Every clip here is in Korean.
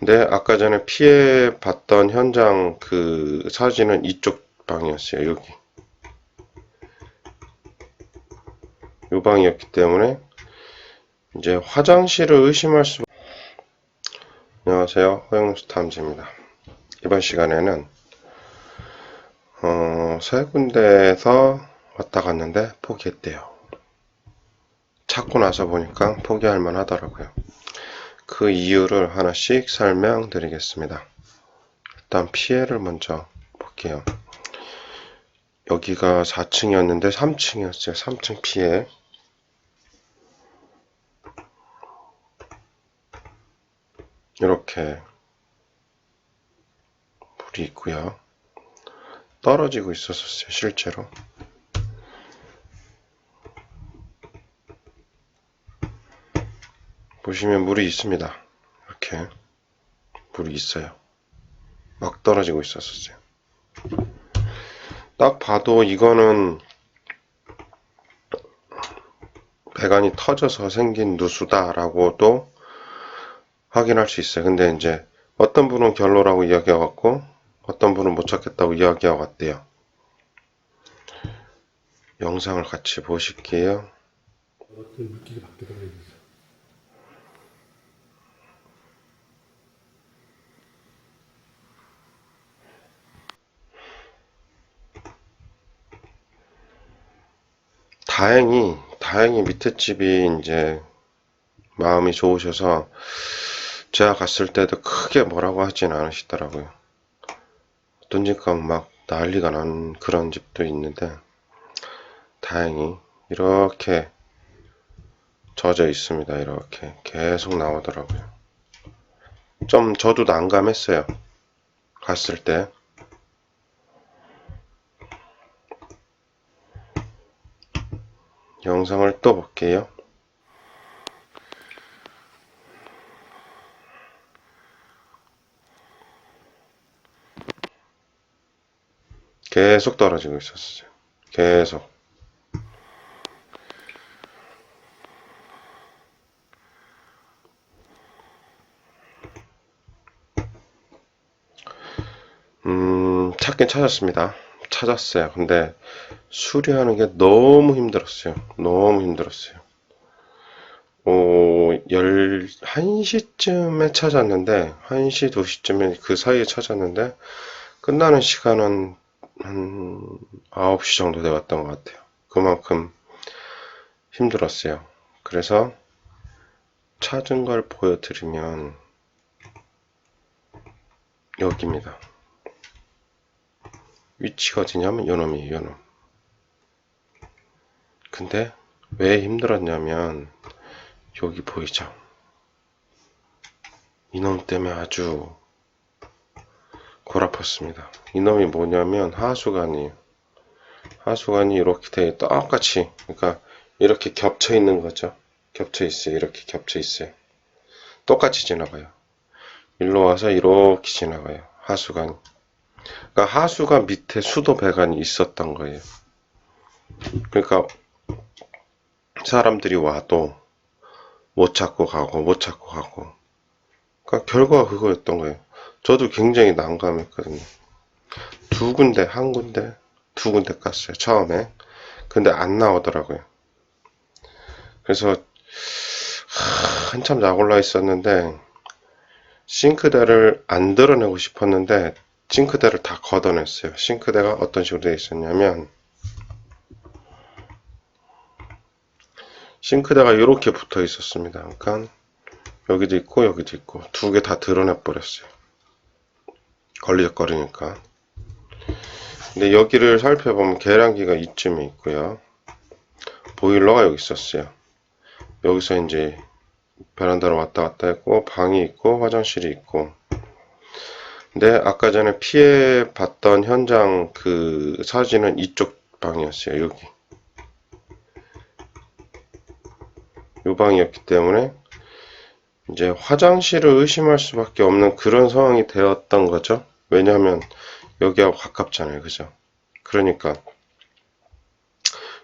근데 아까 전에 피해 봤던 현장 그 사진은 이쪽 방이었어요. 여기. 요 방이었기 때문에 이제 화장실을 의심할 수. 안녕하세요. 허영수 탐지입니다. 이번 시간에는 세 군데에서 왔다 갔는데 포기했대요. 찾고 나서 보니까 포기할 만 하더라고요. 그 이유를 하나씩 설명드리겠습니다. 일단 피해를 먼저 볼게요. 여기가 4층이었는데 3층이었어요. 3층 피해. 이렇게 물이 있고요. 떨어지고 있었어요. 실제로. 보시면 물이 있습니다. 이렇게 물이 있어요. 막 떨어지고 있었어요. 딱 봐도 이거는 배관이 터져서 생긴 누수다라고도 확인할 수 있어요. 근데 이제 어떤 분은 결로라고 이야기해왔고 어떤 분은 못 찾겠다고 이야기하고 왔대요. 영상을 같이 보실게요. 어떤 물질이 바뀌더라 그래서. 다행히 밑에 집이 이제 마음이 좋으셔서 제가 갔을 때도 크게 뭐라고 하진 않으시더라고요. 어떤 집 가면 막 난리가 난 그런 집도 있는데 다행히 이렇게 젖어 있습니다. 이렇게 계속 나오더라고요. 좀 저도 난감했어요. 갔을 때. 영상을 또 볼게요. 계속 떨어지고 있었어요. 계속. 찾긴 찾았습니다. 찾았어요. 근데 수리하는 게 너무 힘들었어요. 너무 힘들었어요. 1시쯤에 찾았는데 1시, 2시쯤에 그 사이에 찾았는데 끝나는 시간은 한 9시 정도 되었던 것 같아요. 그만큼 힘들었어요. 그래서 찾은 걸 보여드리면 여기입니다. 위치가 어디냐면 요놈이에요. 요놈. 근데 왜 힘들었냐면 여기 보이죠? 이놈 때문에 아주 골 아팠습니다. 이놈이 뭐냐면 하수관이에요. 하수관이 이렇게 돼 똑같이, 그러니까 이렇게 겹쳐 있는 거죠. 겹쳐 있어요. 이렇게 겹쳐 있어요. 똑같이 지나가요. 일로 와서 이렇게 지나가요. 하수관. 그러니까 하수관 밑에 수도 배관이 있었던 거예요. 그러니까 사람들이 와도 못 찾고 가고 못 찾고 가고. 그러니까 결과가 그거였던 거예요. 저도 굉장히 난감했거든요. 두 군데, 한 군데, 두 군데 깠어요. 처음에. 근데 안 나오더라고요. 그래서 한참 약 올라 있었는데 싱크대를 안 드러내고 싶었는데 싱크대를 다 걷어냈어요. 싱크대가 어떤 식으로 되어 있었냐면 싱크대가 이렇게 붙어 있었습니다. 그러니까 여기도 있고 여기도 있고 두 개 다 드러내 버렸어요. 걸리적거리니까. 근데 여기를 살펴보면 계량기가 이쯤에 있고요. 보일러가 여기 있었어요. 여기서 이제 베란다로 왔다 갔다 했고 방이 있고 화장실이 있고. 근데 아까 전에 피해 봤던 현장 그 사진은 이쪽 방이었어요. 여기. 요 방이었기 때문에 이제 화장실을 의심할 수밖에 없는 그런 상황이 되었던 거죠. 왜냐하면 여기하고 가깝잖아요. 그죠? 그러니까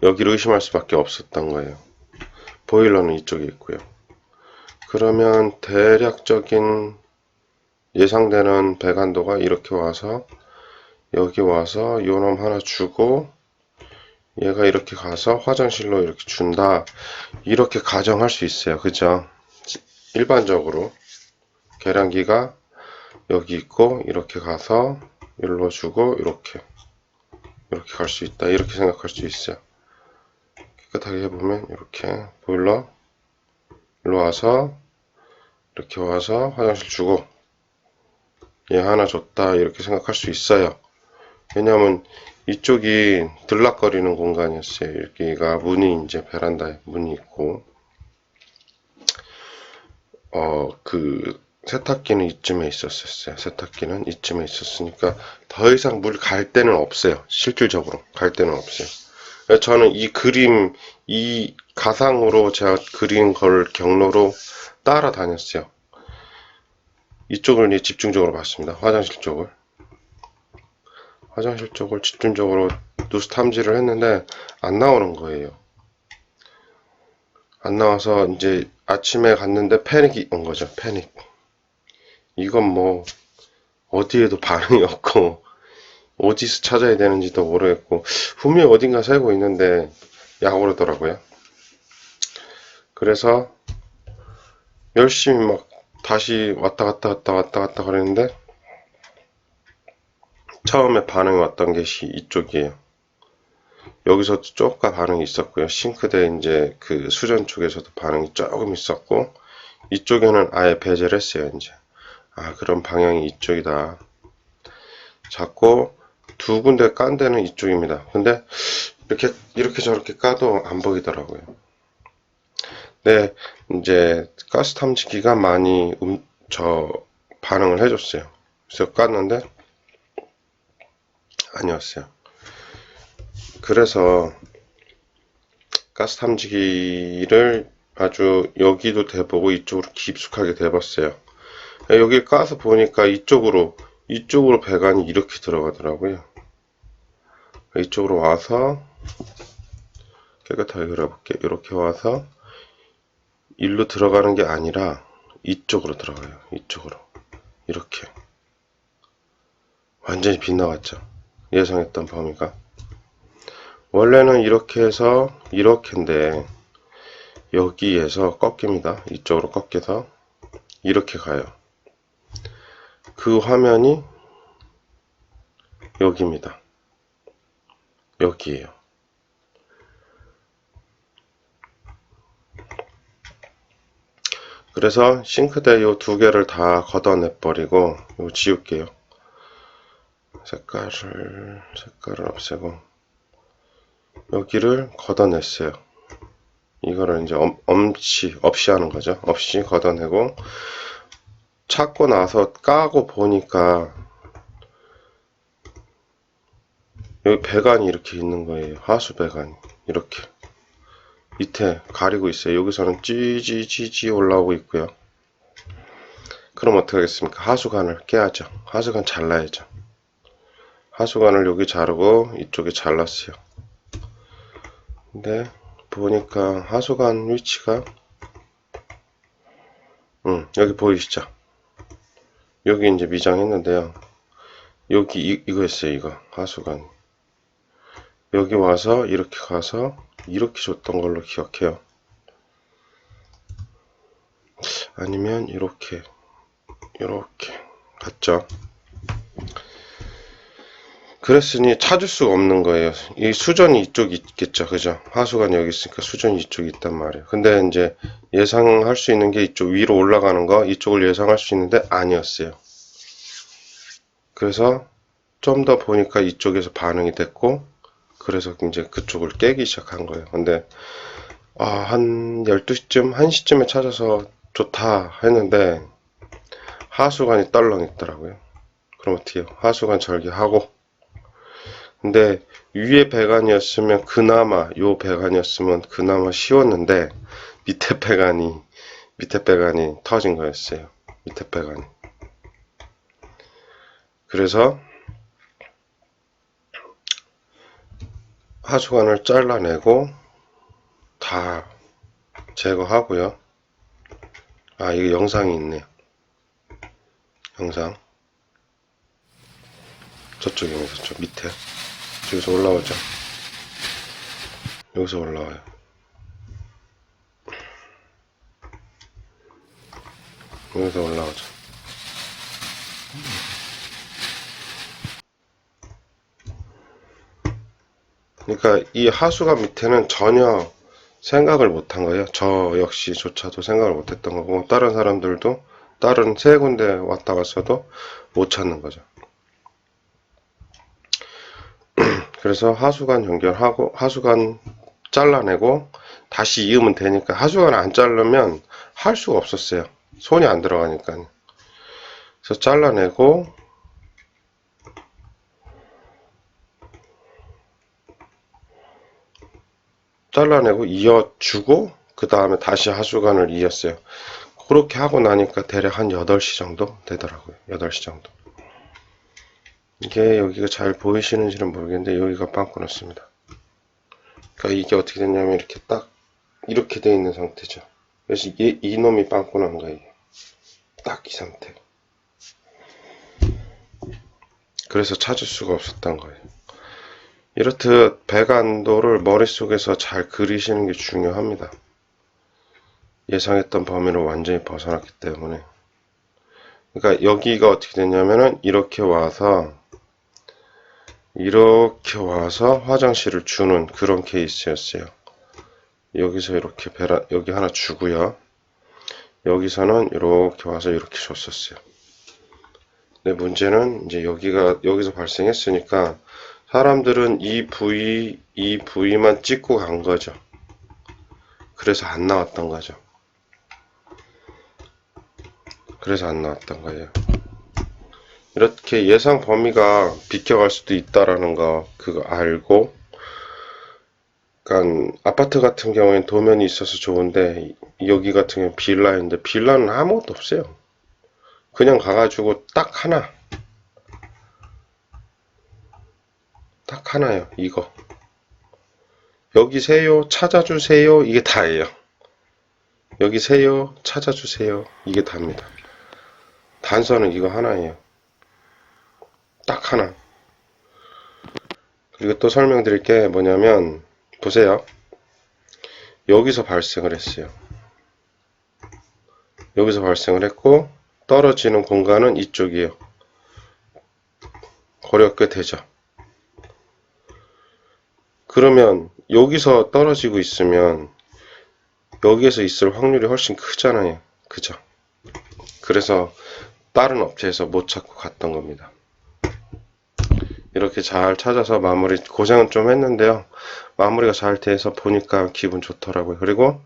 여기를 의심할 수밖에 없었던 거예요. 보일러는 이쪽에 있고요. 그러면 대략적인 예상되는 배관도가 이렇게 와서 여기 와서 요놈 하나 주고 얘가 이렇게 가서 화장실로 이렇게 준다. 이렇게 가정할 수 있어요. 그죠? 일반적으로 계량기가 여기 있고 이렇게 가서 일로 주고 이렇게 갈 수 있다. 이렇게 생각할 수 있어요. 깨끗하게 해보면 이렇게 보일러 일로 와서 이렇게 와서 화장실 주고 얘 하나 줬다. 이렇게 생각할 수 있어요. 왜냐하면 이쪽이 들락거리는 공간이었어요. 여기가 문이 이제 베란다에 문이 있고 그 세탁기는 이쯤에 있었어요. 세탁기는 이쯤에 있었으니까 더 이상 물 갈 데는 없어요. 실질적으로 갈 데는 없어요. 그래서 저는 이 그림, 이 가상으로 제가 그린 걸 경로로 따라다녔어요. 이쪽을 이제 집중적으로 봤습니다. 화장실 쪽을 집중적으로 누수 탐지를 했는데 안 나오는 거예요. 안 나와서 이제 아침에 갔는데 패닉이 온 거죠. 패닉. 이건 뭐 어디에도 반응이 없고 어디서 찾아야 되는지도 모르겠고 분명히 어딘가 새고 있는데 약 오르더라고요. 그래서 열심히 막 다시 왔다 갔다 그랬는데 처음에 반응이 왔던 게 이쪽이에요. 여기서도 조금 반응이 있었고요. 싱크대 이제 그 수전 쪽에서도 반응이 조금 있었고 이쪽에는 아예 배제를 했어요. 이제 그럼 방향이 이쪽이다. 자꾸 두 군데 깐 데는 이쪽입니다. 근데 이렇게 저렇게 까도 안 보이더라고요. 네, 이제 가스 탐지기가 많이 반응을 해줬어요. 그래서 깠는데 아니었어요. 그래서 가스 탐지기를 아주 여기도 대보고 이쪽으로 깊숙하게 대봤어요. 여기 까서 보니까 이쪽으로 배관이 이렇게 들어가더라고요. 이쪽으로 와서 깨끗하게 그려볼게요. 이렇게 와서 일로 들어가는 게 아니라 이쪽으로 들어가요. 이쪽으로 이렇게 완전히 빗나갔죠. 예상했던 범위가 원래는 이렇게 해서 이렇게인데 여기에서 꺾입니다. 이쪽으로 꺾여서 이렇게 가요. 그 화면이 여기입니다. 여기에요. 그래서 싱크대 요 두 개를 다 걷어내 버리고 이거 지울게요. 색깔을 없애고 여기를 걷어냈어요. 이거를 이제 없이 하는 거죠. 없이 걷어내고 찾고 나서 까고 보니까 여기 배관이 이렇게 있는 거예요. 하수 배관이 이렇게 밑에 가리고 있어요. 여기서는 찌찌찌찌 올라오고 있고요. 그럼 어떻게 하겠습니까? 하수관을 깨야죠. 하수관 잘라야죠. 하수관을 여기 자르고 이쪽에 잘랐어요. 근데 보니까 하수관 위치가 여기 보이시죠? 여기 이제 미장했는데요. 여기 이거였어요. 이거 하수관. 여기 와서 이렇게 가서 이렇게 줬던 걸로 기억해요. 아니면 이렇게 갔죠. 그랬으니 찾을 수가 없는 거예요. 이 수전이 이쪽이 있겠죠. 그죠? 하수관이 여기 있으니까 수전이 이쪽이 있단 말이에요. 근데 이제 예상할 수 있는 게 이쪽 위로 올라가는 거, 이쪽을 예상할 수 있는데 아니었어요. 그래서 좀 더 보니까 이쪽에서 반응이 됐고, 그래서 이제 그쪽을 깨기 시작한 거예요. 근데 한 12시쯤, 1시쯤에 찾아서 좋다 했는데 하수관이 떨렁 있더라고요. 그럼 어떻게 해요? 하수관 절개하고 근데 위에 배관이었으면 그나마 쉬웠는데 밑에 배관이 터진 거였어요. 밑에 배관이. 그래서 하수관을 잘라내고 다 제거하고요. 이게 영상이 있네요. 영상. 저쪽입니다. 저쪽 밑에. 저기서 올라오죠. 여기서 올라와요. 여기서 올라오죠. 그러니까 이 하수관 밑에는 전혀 생각을 못한 거예요. 저 역시조차도 생각을 못했던 거고, 다른 사람들도 다른 세 군데 왔다 갔어도 못 찾는 거죠. 그래서 하수관 연결하고 하수관 잘라내고 다시 이으면 되니까, 하수관 안 자르면 할 수가 없었어요. 손이 안 들어가니까. 그래서 잘라내고 이어주고 그 다음에 다시 하수관을 이었어요. 그렇게 하고 나니까 대략 한 8시 정도 되더라고요. 8시 정도. 이게 여기가 잘 보이시는지는 모르겠는데 여기가 빵꾸났습니다. 그러니까 이게 어떻게 됐냐면 이렇게 딱 이렇게 돼 있는 상태죠. 그래서 이놈이 빵꾸난 거예요. 딱 이 상태. 그래서 찾을 수가 없었던 거예요. 이렇듯 배관도를 머릿속에서 잘 그리시는 게 중요합니다. 예상했던 범위를 완전히 벗어났기 때문에. 그러니까 여기가 어떻게 됐냐면은 이렇게 와서 화장실을 주는 그런 케이스였어요. 여기서 이렇게 여기 하나 주고요. 여기서는 이렇게 와서 이렇게 줬었어요. 근데 문제는 이제 여기서 발생했으니까 사람들은 이 부위만 찍고 간 거죠. 그래서 안 나왔던 거죠. 그래서 안 나왔던 거예요. 이렇게 예상 범위가 비껴갈 수도 있다라는 거 그거 알고, 그러니까 아파트 같은 경우에는 도면이 있어서 좋은데 여기 같은 경우는 빌라인데 빌라는 아무것도 없어요. 그냥 가가지고 딱 하나요. 이거 여기세요 찾아주세요 이게 다예요. 여기세요 찾아주세요 이게 다입니다. 단서는 이거 하나예요. 딱 하나. 그리고 또 설명드릴 게 뭐냐면 보세요. 여기서 발생을 했어요. 여기서 발생을 했고 떨어지는 공간은 이쪽이에요. 거리가 꽤 되죠. 그러면 여기서 떨어지고 있으면 여기에서 있을 확률이 훨씬 크잖아요. 그죠? 그래서 다른 업체에서 못 찾고 갔던 겁니다. 이렇게 잘 찾아서 마무리, 고생은 좀 했는데요. 마무리가 잘 돼서 보니까 기분 좋더라고요. 그리고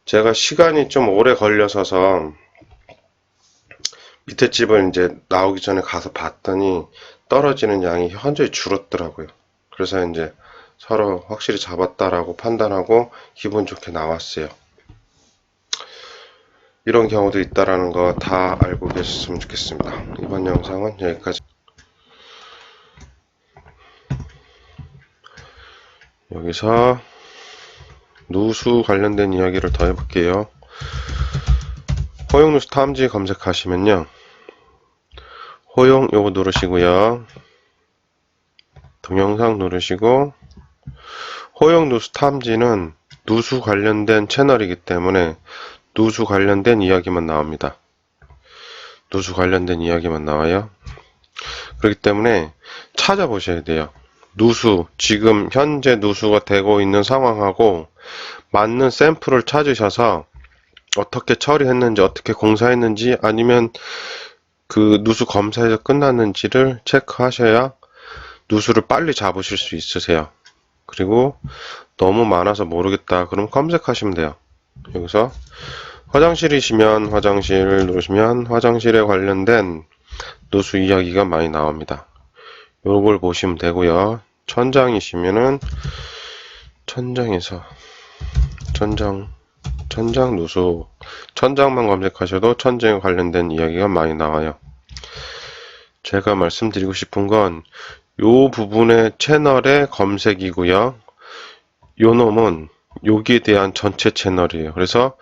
제가 시간이 좀 오래 걸려서서 밑에 집을 이제 나오기 전에 가서 봤더니 떨어지는 양이 현저히 줄었더라고요. 그래서 이제 서로 확실히 잡았다라고 판단하고 기분 좋게 나왔어요. 이런 경우도 있다라는 거 다 알고 계셨으면 좋겠습니다. 이번 영상은 여기까지. 여기서 누수 관련된 이야기를 더 해볼게요. 호용 누수 탐지 검색하시면요. 호용 요거 누르시고요. 동영상 누르시고, 호용 누수 탐지는 누수 관련된 채널이기 때문에 누수 관련된 이야기만 나옵니다. 누수 관련된 이야기만 나와요. 그렇기 때문에 찾아보셔야 돼요. 누수, 지금 현재 누수가 되고 있는 상황하고 맞는 샘플을 찾으셔서 어떻게 처리했는지, 어떻게 공사했는지, 아니면 그 누수 검사에서 끝났는지를 체크하셔야 누수를 빨리 잡으실 수 있으세요. 그리고 너무 많아서 모르겠다 그럼 검색하시면 돼요. 여기서 화장실이시면 화장실 누르시면 화장실에 관련된 누수 이야기가 많이 나옵니다. 요걸 보시면 되고요. 천장이시면은 천장에서 천장 누수, 천장만 검색하셔도 천장에 관련된 이야기가 많이 나와요. 제가 말씀드리고 싶은 건 요 부분의 채널의 검색이고요. 요 놈은 여기에 대한 전체 채널이에요. 그래서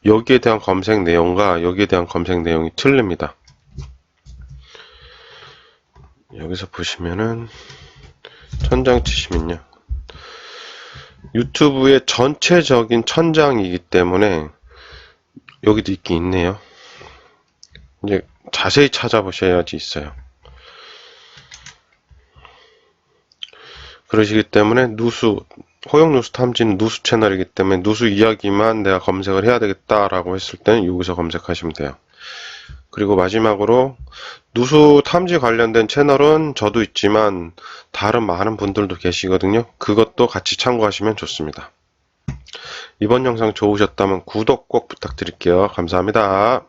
여기에 대한 검색 내용과 여기에 대한 검색 내용이 틀립니다. 여기서 보시면은 천장 치시면요. 유튜브의 전체적인 천장이기 때문에 여기도 있긴 있네요. 이제 자세히 찾아보셔야지 있어요. 그러시기 때문에 호용 누수 탐지는 누수 채널이기 때문에 누수 이야기만 내가 검색을 해야 되겠다라고 했을 때는 여기서 검색하시면 돼요. 그리고 마지막으로 누수 탐지 관련된 채널은 저도 있지만 다른 많은 분들도 계시거든요. 그것도 같이 참고하시면 좋습니다. 이번 영상 좋으셨다면 구독 꼭 부탁드릴게요. 감사합니다.